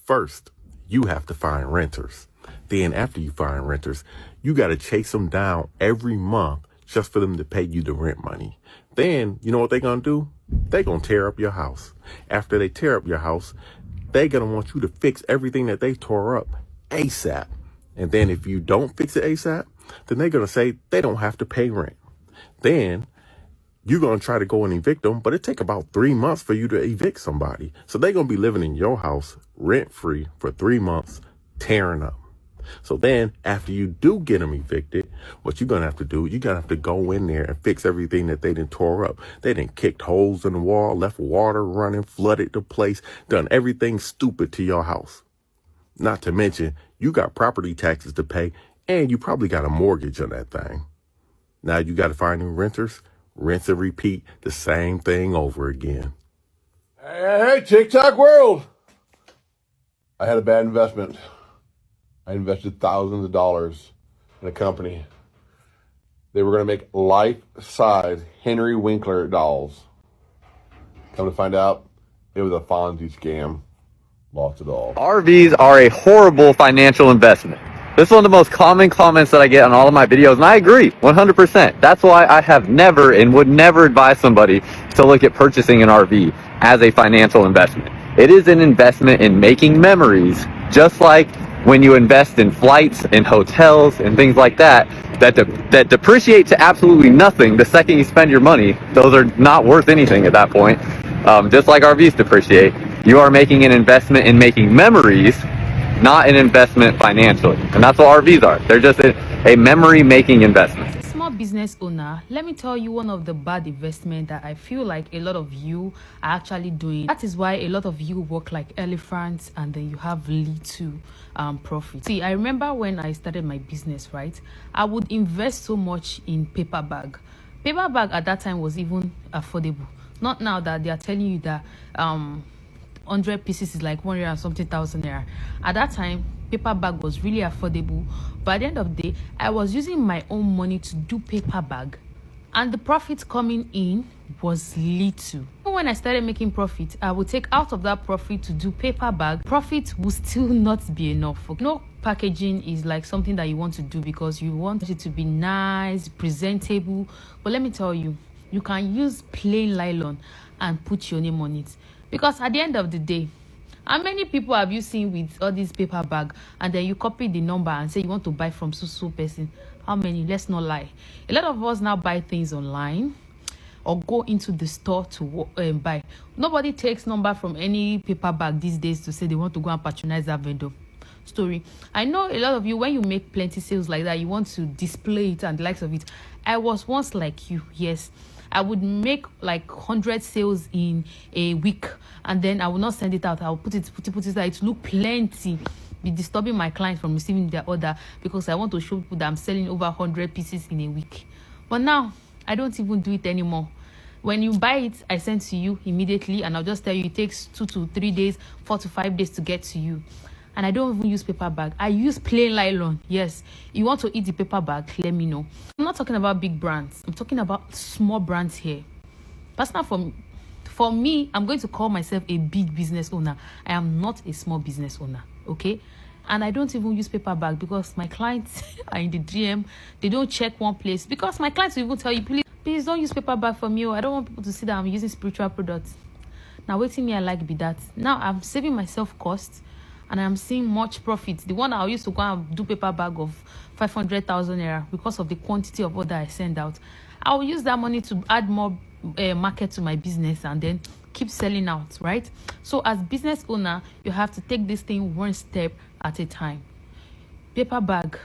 First, you have to find renters. Then after you find renters, you got to chase them down every month just for them to pay you the rent money. Then, you know what they're going to do? They're going to tear up your house. After they tear up your house, they're going to want you to fix everything that they tore up ASAP. And then if you don't fix it ASAP, then they're going to say they don't have to pay rent. Then you're going to try to go and evict them, but it take about 3 months for you to evict somebody. So they're going to be living in your house rent-free for 3 months, tearing up. So then after you do get them evicted, what you're going to have to do, you're going to have to go in there and fix everything that they done tore up. They done kicked holes in the wall, left water running, flooded the place, done everything stupid to your house. Not to mention, you got property taxes to pay, and you probably got a mortgage on that thing. Now you got to find new renters, rinse and repeat the same thing over again. Hey, TikTok world! I had a bad investment. I invested thousands of dollars in a company. They were going to make life-size Henry Winkler dolls. Come to find out, it was a Fonzie scam. Lost it all. RVs are a horrible financial investment. This is one of the most common comments that I get on all of my videos, and I agree 100%. That's why I have never and would never advise somebody to look at purchasing an RV as a financial investment. It is an investment in making memories, just like when you invest in flights and hotels and things like that, that depreciate to absolutely nothing the second you spend your money. Those are not worth anything at that point. Just like RVs depreciate, you are making an investment in making memories, not an investment financially. And that's what RVs are. They're just a memory-making investment. Small business owner, let me tell you one of the bad investment that I feel like a lot of you are actually doing. That is why a lot of you work like elephants and then you have little profit. See, I remember when I started my business, right? I would invest so much in paper bag. Paper bag at that time was even affordable. Not now that they are telling you that 100 pieces is like 100 and something thousand naira. At that time, paper bag was really affordable, but at the end of the day, I was using my own money to do paper bag, and the profit coming in was little. When I started making profit, I would take out of that profit to do paper bag. Profit will still not be enough. No, packaging is like something that you want to do because you want it to be nice, presentable, but let me tell you, you can use plain nylon and put your name on it. Because at the end of the day, how many people have you seen with all these paper bag and then you copy the number and say you want to buy from so person? How many? Let's not lie. A lot of us now buy things online or go into the store to buy. Nobody takes number from any paper bag these days to say they want to go and patronize that vendor. Story. I know a lot of you, when you make plenty sales like that, you want to display it and the likes of it. I was once like you, yes. I would make like 100 sales in a week and then I will not send it out. I will put it there. It look plenty. Be disturbing my clients from receiving their order because I want to show people that I'm selling over 100 pieces in a week. But now I don't even do it anymore. When you buy it, I send to you immediately and I'll just tell you it takes 2 to 3 days, 4 to 5 days to get to you. And I don't even use paper bag. I use plain nylon. Yes, you want to eat the paper bag, let me know. I'm not talking about big brands. I'm talking about small brands here. Personal for me, I'm going to call myself a big business owner. I am not a small business owner, okay? And I don't even use paper bag because my clients are in the DM. They don't check one place. Because my clients will even tell you, please don't use paper bag for me. I don't want people to see that I'm using spiritual products. Now, waiting me, I like be that. Now, I'm saving myself costs. And I'm seeing much profit. The one I used to go and do paper bag of 500,000 naira because of the quantity of order I send out. I'll use that money to add more market to my business and then keep selling out, right? So as business owner, you have to take this thing one step at a time. Paper bag,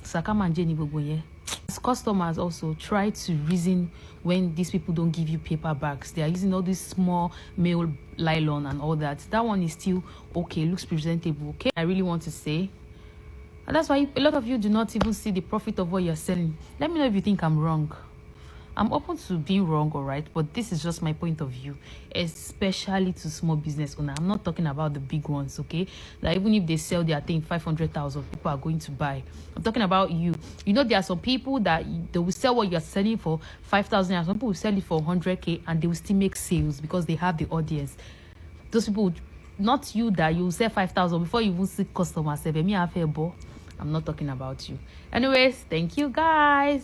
Sakama and Jenny Boboye. As customers also try to reason when these people don't give you paper bags. They are using all this small mail nylon and all that. That one is still okay, looks presentable, okay? I really want to say, and that's why a lot of you do not even see the profit of what you're selling. Let me know if you think I'm wrong. I'm open to being wrong, all right, but this is just my point of view, especially to small business owner. I'm not talking about the big ones, okay? That even if they sell their thing 500,000, people are going to buy. I'm talking about you. You know, there are some people that they will sell what you're selling for 5,000, and some people will sell it for 100K and they will still make sales because they have the audience. Those people not you that you sell 5,000 before you even see customers. I'm not talking about you. Anyways, thank you guys.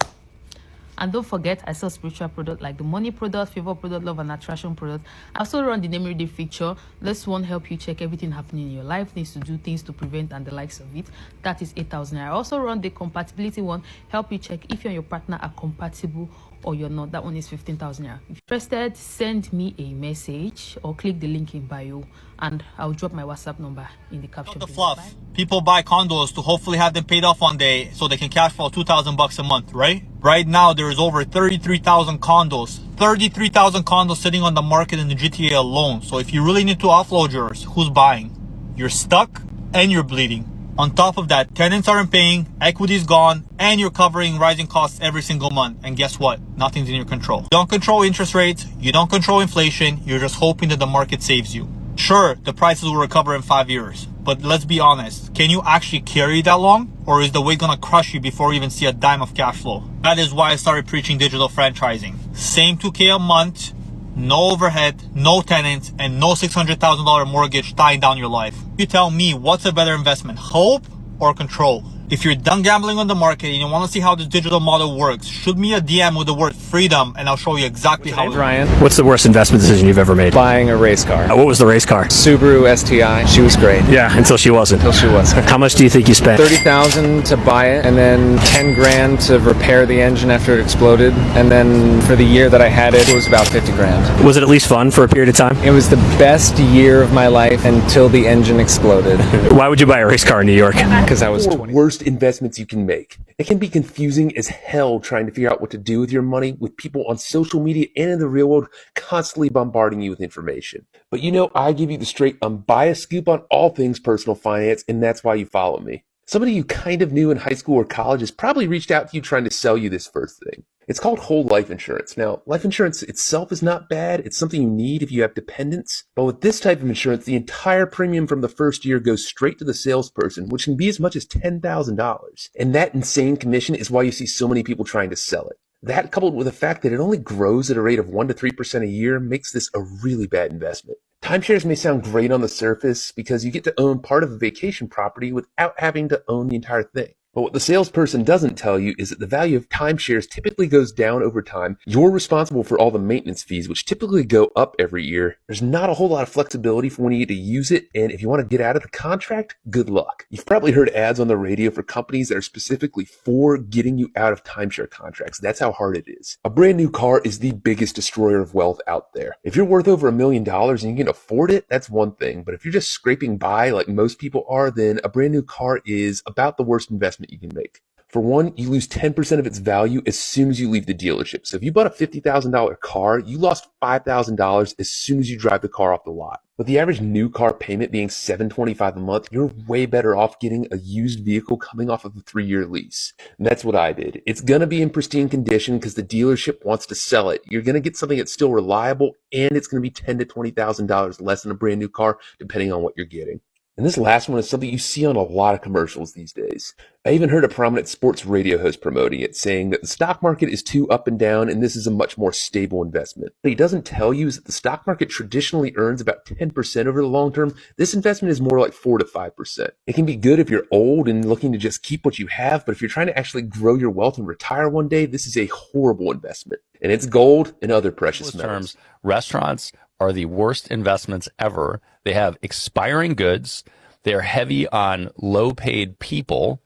And don't forget, I sell spiritual product like the money product, favor product, love and attraction product. I also run the name reading feature. This one help you check everything happening in your life, things to do, things to prevent, and the likes of it. That is 8,000. I also run the compatibility one, help you check if you and your partner are compatible or you're not. That one is 15,000. If you're interested, send me a message or click the link in bio, and I'll drop my WhatsApp number in the caption. The fluff. Bye. People buy condos to hopefully have them paid off one day so they can cash flow $2,000 a month, right? Right now, there is over 33,000 condos. 33,000 condos sitting on the market in the GTA alone. So if you really need to offload yours, who's buying? You're stuck and you're bleeding. On top of that, tenants aren't paying, equity's gone, and you're covering rising costs every single month. And guess what? Nothing's in your control. You don't control interest rates. You don't control inflation. You're just hoping that the market saves you. Sure, the prices will recover in 5 years. But let's be honest, can you actually carry that long? Or is the weight gonna crush you before you even see a dime of cash flow? That is why I started preaching digital franchising. Same 2K a month, no overhead, no tenants, and no $600,000 mortgage tying down your life. You tell me, what's a better investment, hope or control? If you're done gambling on the market and you want to see how this digital model works, shoot me a DM with the word freedom and I'll show you exactly how. Hey Brian, what's the worst investment decision you've ever made? Buying a race car. What was the race car? Subaru STI. She was great. Yeah, until she wasn't. Until she wasn't. How much do you think you spent? $30,000 to buy it, and then 10 grand to repair the engine after it exploded. And then for the year that I had it, it was about 50 grand. Was it at least fun for a period of time? It was the best year of my life until the engine exploded. Why would you buy a race car in New York? Because I was 20. Worst investments you can make. It can be confusing as hell trying to figure out what to do with your money with people on social media and in the real world constantly bombarding you with information. But you know, I give you the straight unbiased scoop on all things personal finance, and that's why you follow me. Somebody you kind of knew in high school or college has probably reached out to you trying to sell you this first thing. It's called whole life insurance. Now, life insurance itself is not bad. It's something you need if you have dependents. But with this type of insurance, the entire premium from the first year goes straight to the salesperson, which can be as much as $10,000. And that insane commission is why you see so many people trying to sell it. That, coupled with the fact that it only grows at a rate of 1 to 3% a year, makes this a really bad investment. Timeshares may sound great on the surface because you get to own part of a vacation property without having to own the entire thing. But what the salesperson doesn't tell you is that the value of timeshares typically goes down over time. You're responsible for all the maintenance fees, which typically go up every year. There's not a whole lot of flexibility for when you get to use it, and if you want to get out of the contract, good luck. You've probably heard ads on the radio for companies that are specifically for getting you out of timeshare contracts. That's how hard it is. A brand new car is the biggest destroyer of wealth out there. If you're worth over $1 million and you can afford it, that's one thing. But if you're just scraping by like most people are, then a brand new car is about the worst investment you can make. For one, you lose 10% of its value as soon as you leave the dealership. So if you bought a $50,000 car, you lost $5,000 as soon as you drive the car off the lot. With the average new car payment being $725 a month, you're way better off getting a used vehicle coming off of a 3-year lease. And that's what I did. It's going to be in pristine condition because the dealership wants to sell it. You're going to get something that's still reliable, and it's going to be $10,000 to $20,000 less than a brand new car, depending on what you're getting. And this last one is something you see on a lot of commercials these days. I even heard a prominent sports radio host promoting it, saying that the stock market is too up and down and this is a much more stable investment. What he doesn't tell you is that the stock market traditionally earns about 10% over the long term. This investment is more like 4 to 5%. It can be good if you're old and looking to just keep what you have, but if you're trying to actually grow your wealth and retire one day, this is a horrible investment. And it's gold and other precious metals. Restaurants are the worst investments ever. They have expiring goods. They're heavy on low-paid people,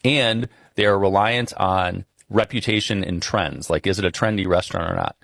and they are reliant on reputation and trends. Like, is it a trendy restaurant or not?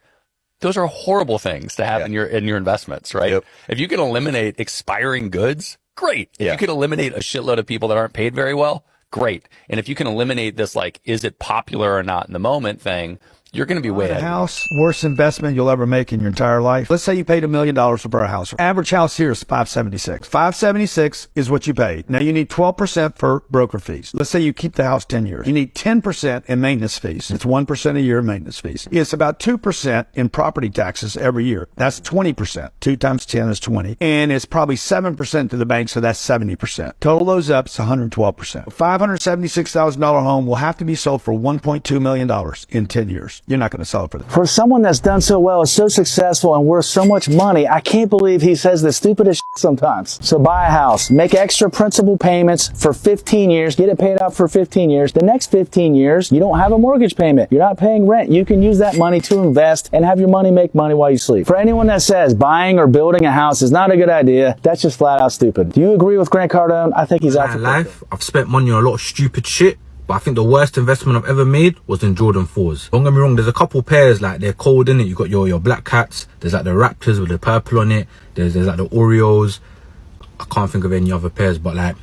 Those are horrible things to have in your investments, right? Yep. If you can eliminate expiring goods, great. If you can eliminate a shitload of people that aren't paid very well, great. And if you can eliminate this, like, is it popular or not in the moment thing, you're going to be way ahead. House, worst investment you'll ever make in your entire life. Let's say you paid $1 million to buy a house. Average house here is $576. $576 is what you paid. Now you need 12% for broker fees. Let's say you keep the house 10 years. You need 10% in maintenance fees. It's 1% a year in maintenance fees. It's about 2% in property taxes every year. That's 20%. 2 times 10 is 20. And it's probably 7% to the bank, so that's 70%. Total those up, it's 112%. A $576,000 home will have to be sold for $1.2 million in 10 years. you're not going to sell it for that. For someone that's done so well, is so successful, and worth so much money, I can't believe he says the stupidest shit sometimes. So buy a house, make extra principal payments for 15 years, get it paid out for 15 years. The next 15 years, you don't have a mortgage payment. You're not paying rent. You can use that money to invest and have your money make money while you sleep. For anyone that says buying or building a house is not a good idea, that's just flat out stupid. Do you agree with Grant Cardone? I think he's out for life. I've spent money on a lot of stupid shit, but I think the worst investment I've ever made was in Jordan 4s. Don't get me wrong, there's a couple pairs, like, they're cold in it. You got your black cats, there's like the Raptors with the purple on it, there's like the Oreos. I can't think of any other pairs, but like,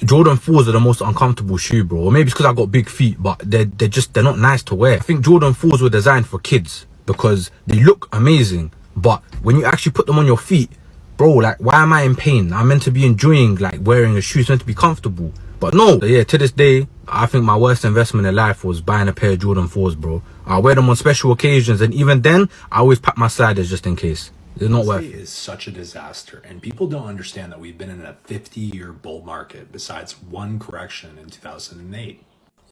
Jordan 4s are the most uncomfortable shoe, bro. Or maybe it's because I got big feet, but they're not nice to wear. I think Jordan 4s were designed for kids because they look amazing, but when you actually put them on your feet, bro, like, why am I in pain? I'm meant to be enjoying, like, wearing a shoe. It's meant to be comfortable. But no, yeah, to this day, I think my worst investment in life was buying a pair of Jordan 4s, bro. I wear them on special occasions, and even then, I always pack my sliders just in case. It's not worth it. Is such a disaster, and people don't understand that we've been in a 50-year bull market besides one correction in 2008.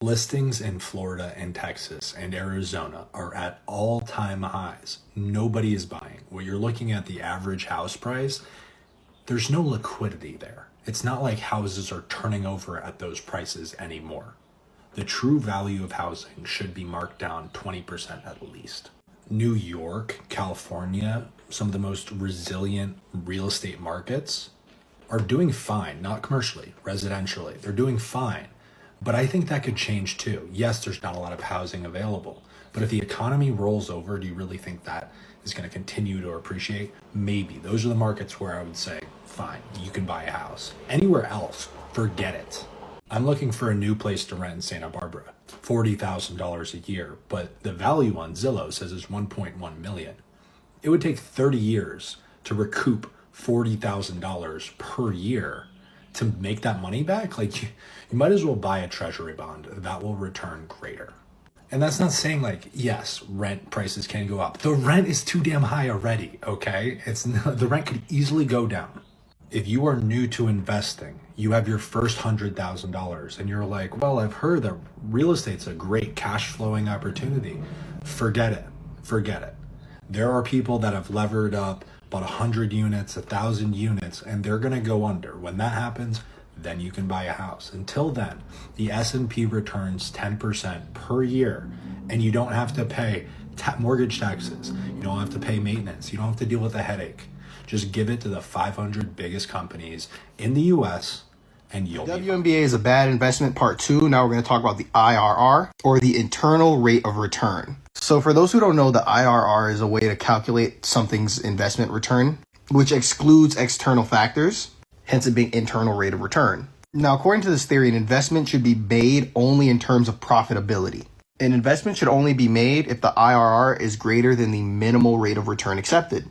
Listings in Florida and Texas and Arizona are at all-time highs. Nobody is buying. When you're looking at the average house price, there's no liquidity there. It's not like houses are turning over at those prices anymore. The true value of housing should be marked down 20% at least. New York, California, some of the most resilient real estate markets are doing fine, not commercially, residentially. They're doing fine. But I think that could change too. Yes, there's not a lot of housing available, but if the economy rolls over, do you really think that is going to continue to appreciate? Maybe. Those are the markets where I would say, fine, you can buy a house. Anywhere else, forget it. I'm looking for a new place to rent in Santa Barbara, $40,000 a year, but the value on Zillow says it's $1.1 million. It would take 30 years to recoup $40,000 per year to make that money back. Like, you might as well buy a treasury bond that will return greater. And that's not saying, like, yes, rent prices can go up. The rent is too damn high already, okay? The rent could easily go down. If you are new to investing, you have your first $100,000 and you're like, well, I've heard that real estate's a great cash flowing opportunity. Forget it. Forget it. There are people that have levered up, bought 100 units, 1,000 units, and they're going to go under. When that happens, then you can buy a house. Until then, the S&P returns 10% per year, and you don't have to pay mortgage taxes. You don't have to pay maintenance. You don't have to deal with a headache. Just give it to the 500 biggest companies in the U.S., and you'll be fine. WNBA is a bad investment, part 2. Now we're going to talk about the IRR, or the internal rate of return. So for those who don't know, the IRR is a way to calculate something's investment return, which excludes external factors, hence it being internal rate of return. Now, according to this theory, an investment should be made only in terms of profitability. An investment should only be made if the IRR is greater than the minimal rate of return accepted.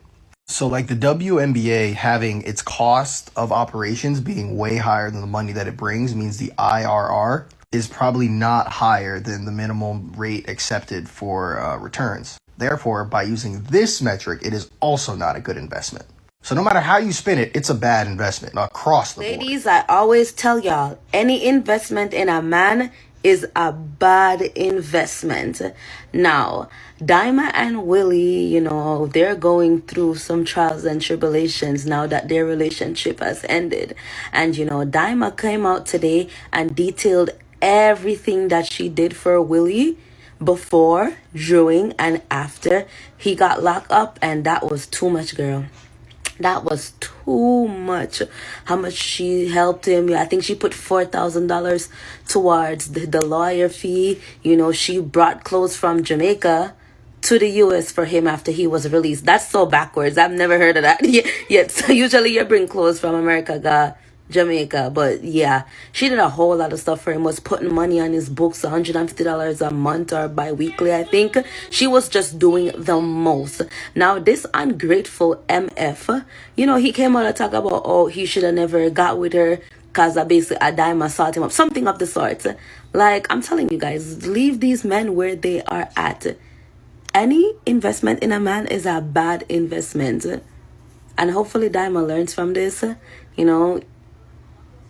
So like the WNBA having its cost of operations being way higher than the money that it brings means the IRR is probably not higher than the minimum rate accepted for returns. Therefore, by using this metric, it is also not a good investment. So no matter how you spin it, it's a bad investment across the board. Ladies, I always tell y'all, any investment in a man is a bad investment. Now, Daima and Willie, they're going through some trials and tribulations now that their relationship has ended. And, Daima came out today and detailed everything that she did for Willie before, during, and after he got locked up. And that was too much, girl. That was too much. How much she helped him. I think she put $4,000 towards the lawyer fee. She brought clothes from Jamaica to the US for him after he was released. That's so backwards. I've never heard of that yet. So usually you bring clothes from America, Jamaica. But yeah, she did a whole lot of stuff for him. Was putting money on his books, $150 a month or bi-weekly, I think. She was just doing the most. Now this ungrateful MF, he came out to talk about, he should have never got with her because basically a dime assaulted him up, something of the sort. Like, I'm telling you guys, leave these men where they are at. Any investment in a man is a bad investment. And hopefully Daima learns from this.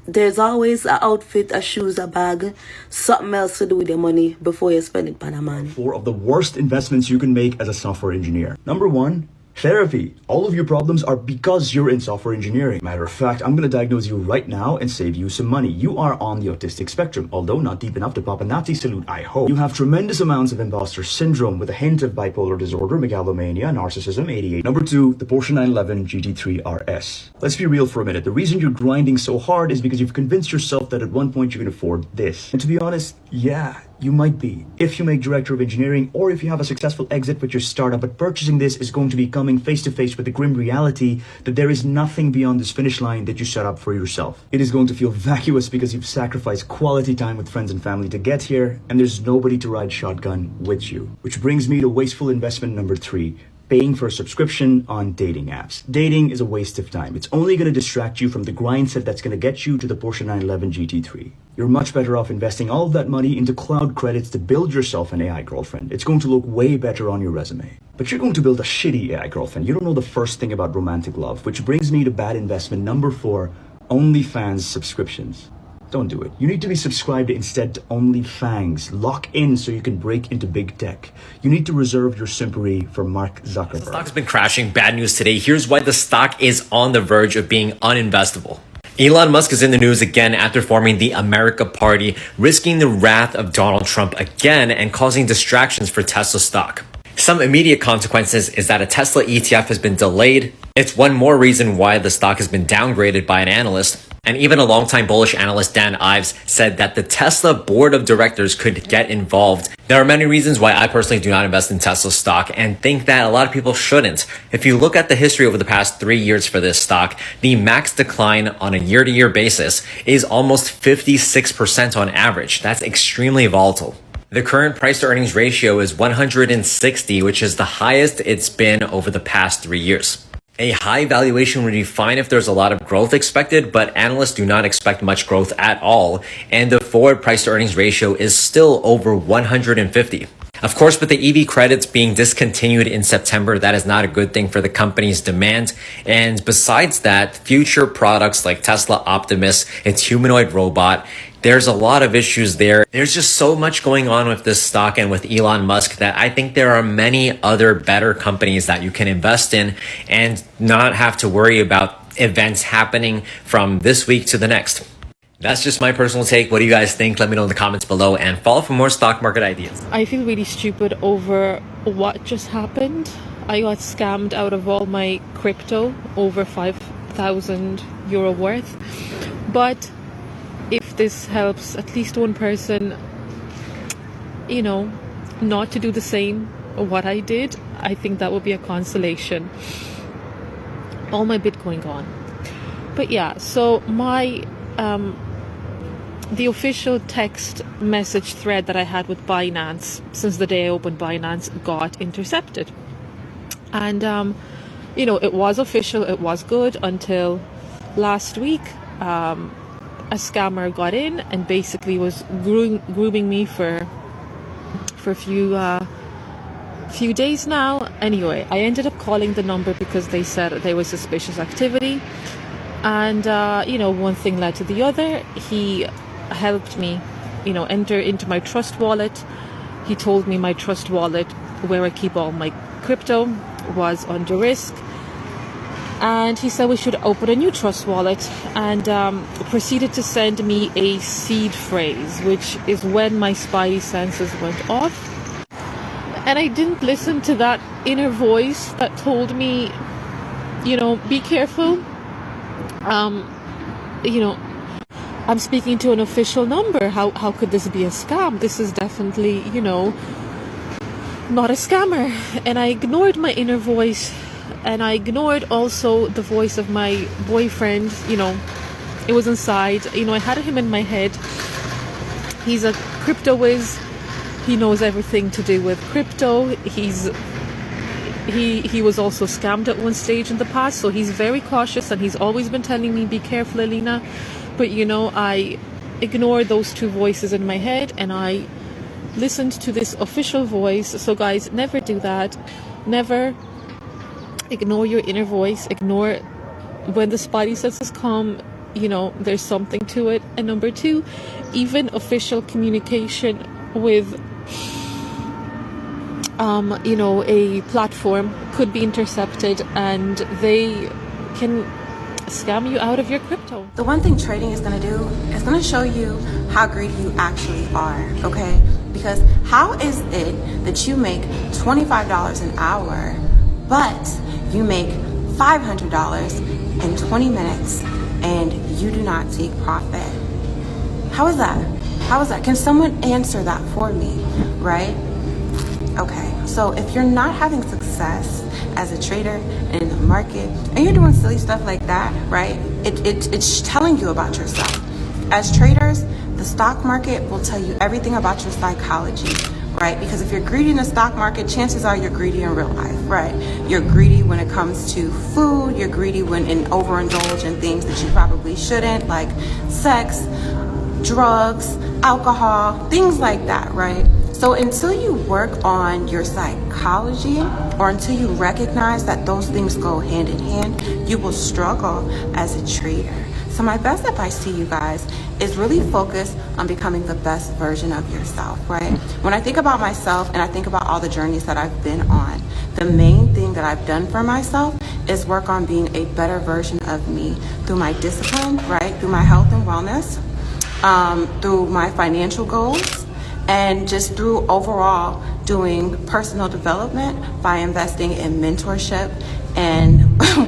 There's always a outfit, a shoes, a bag, something else to do with your money before you spend it on a man. 4 of the worst investments you can make as a software engineer. Number 1, therapy. All of your problems are because you're in software engineering. Matter of fact, I'm going to diagnose you right now and save you some money. You are on the autistic spectrum, although not deep enough to pop a Nazi salute, I hope. You have tremendous amounts of imposter syndrome with a hint of bipolar disorder, megalomania, narcissism, 88. Number 2, the Porsche 911 GT3 RS. Let's be real for a minute. The reason you're grinding so hard is because you've convinced yourself that at one point you can afford this. And to be honest, yeah, you might be, if you make director of engineering or if you have a successful exit with your startup, but purchasing this is going to be coming face to face with the grim reality that there is nothing beyond this finish line that you set up for yourself. It is going to feel vacuous because you've sacrificed quality time with friends and family to get here, and there's nobody to ride shotgun with you. Which brings me to wasteful investment number 3. Paying for a subscription on dating apps. Dating is a waste of time. It's only going to distract you from the grind set that's going to get you to the Porsche 911 GT3. You're much better off investing all of that money into cloud credits to build yourself an AI girlfriend. It's going to look way better on your resume. But you're going to build a shitty AI girlfriend. You don't know the first thing about romantic love, which brings me to bad investment number 4, OnlyFans subscriptions. Don't do it. You need to be subscribed instead to OnlyFans. Lock in so you can break into big tech. You need to reserve your simpery for Mark Zuckerberg. The stock's been crashing. Bad news today. Here's why the stock is on the verge of being uninvestable. Elon Musk is in the news again after forming the America Party, risking the wrath of Donald Trump again and causing distractions for Tesla stock. Some immediate consequences is that a Tesla ETF has been delayed. It's one more reason why the stock has been downgraded by an analyst. And even a longtime bullish analyst, Dan Ives, said that the Tesla board of directors could get involved. There are many reasons why I personally do not invest in Tesla stock and think that a lot of people shouldn't. If you look at the history over the past 3 years for this stock, the max decline on a year-to-year basis is almost 56% on average. That's extremely volatile. The current price to earnings ratio is 160, which is the highest it's been over the past 3 years. A high valuation would be fine if there's a lot of growth expected, but analysts do not expect much growth at all, and the forward price to earnings ratio is still over 150. Of course, with the EV credits being discontinued in September, that is not a good thing for the company's demand. And besides that, future products like Tesla Optimus, its humanoid robot, there's a lot of issues there. There's just so much going on with this stock and with Elon Musk that I think there are many other better companies that you can invest in and not have to worry about events happening from this week to the next. That's just my personal take. What do you guys think? Let me know in the comments below and follow for more stock market ideas. I feel really stupid over what just happened. I got scammed out of all my crypto, over 5,000 euro worth. But if this helps at least one person, you know, not to do the same what I did, I think that would be a consolation. All my Bitcoin gone. But yeah, so my the official text message thread that I had with Binance since the day I opened Binance got intercepted. And you know, it was official, it was good until last week. A scammer got in and basically was grooming me for a few days now. Anyway, I ended up calling the number because they said there was suspicious activity, and you know, one thing led to the other. He helped me, you know, enter into my Trust wallet. He told me my Trust wallet, where I keep all my crypto, was under risk. And he said we should open a new Trust wallet, and proceeded to send me a seed phrase, which is when my spidey senses went off. And I didn't listen to that inner voice that told me, you know, be careful. You know, I'm speaking to an official number. How could this be a scam? This is definitely, you know, not a scammer. And I ignored my inner voice. And I ignored also the voice of my boyfriend. You know, it was inside. You know, I had him in my head. He's a crypto whiz. He knows everything to do with crypto. He was also scammed at one stage in the past, so he's very cautious, and he's always been telling me, be careful, Alina. But you know, I ignored those two voices in my head, and I listened to this official voice. So guys, never do that. Never ignore your inner voice. Ignore when the spidey senses come. there's something to it. And number two, even official communication with a platform could be intercepted, and they can scam you out of your crypto. The one thing trading is going to do is going to show you how greedy you actually are, okay? Because how is it that you make $25 an hour, but you make $500 in 20 minutes and you do not take profit? How is that? How is that? Can someone answer that for me, right? Okay, so if you're not having success as a trader in the market and you're doing silly stuff like that, right, it's telling you about yourself. As traders, the stock market will tell you everything about your psychology, right? Because if you're greedy in the stock market, chances are you're greedy in real life, right? You're greedy when it comes to food, you're greedy when overindulge in things that you probably shouldn't, like sex, drugs, alcohol, things like that, right? So until you work on your psychology, or until you recognize that those things go hand in hand, you will struggle as a trader. So my best advice to you guys is really focus on becoming the best version of yourself, right? When I think about myself and I think about all the journeys that I've been on, the main thing that I've done for myself is work on being a better version of me through my discipline, right? Through my health and wellness, through my financial goals, and just through overall doing personal development by investing in mentorship and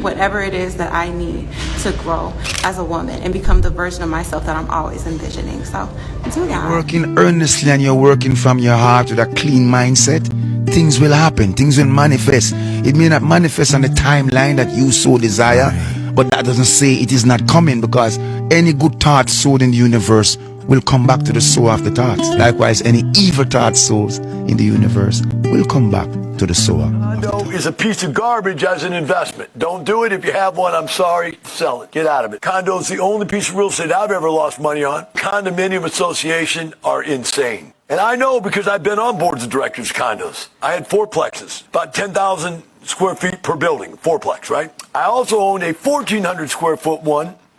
whatever it is that I need to grow as a woman and become the version of myself that I'm always envisioning. So do that. Working earnestly and you're working from your heart with a clean mindset, things will happen, things will manifest. It may not manifest on the timeline that you so desire, but that doesn't say it is not coming, because any good thought sowed in the universe will come back to the sower of the thoughts. Likewise, any evil thoughts sowed in the universe will come back to the sower. Condo is a piece of garbage as an investment. Don't do it. If you have one, I'm sorry. Sell it. Get out of it. Condo is the only piece of real estate I've ever lost money on. Condominium association are insane. And I know because I've been on boards of directors of condos. I had fourplexes, about 10,000 square feet per building, fourplex, right? I also owned a 1,400 square foot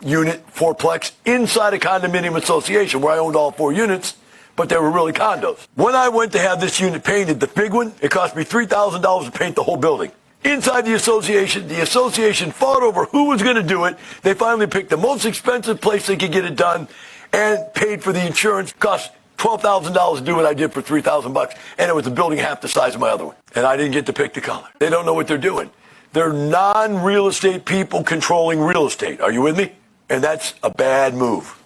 unit fourplex inside a condominium association where I owned all 4 units, but they were really condos. When I went to have this unit painted, the big one, it cost me $3,000 to paint the whole building. Inside the association fought over who was going to do it. They finally picked the most expensive place they could get it done and paid for the insurance. Cost $12,000 to do what I did for $3,000, and it was a building half the size of my other one. And I didn't get to pick the color. They don't know what they're doing. They're non-real estate people controlling real estate. Are you with me? And that's a bad move.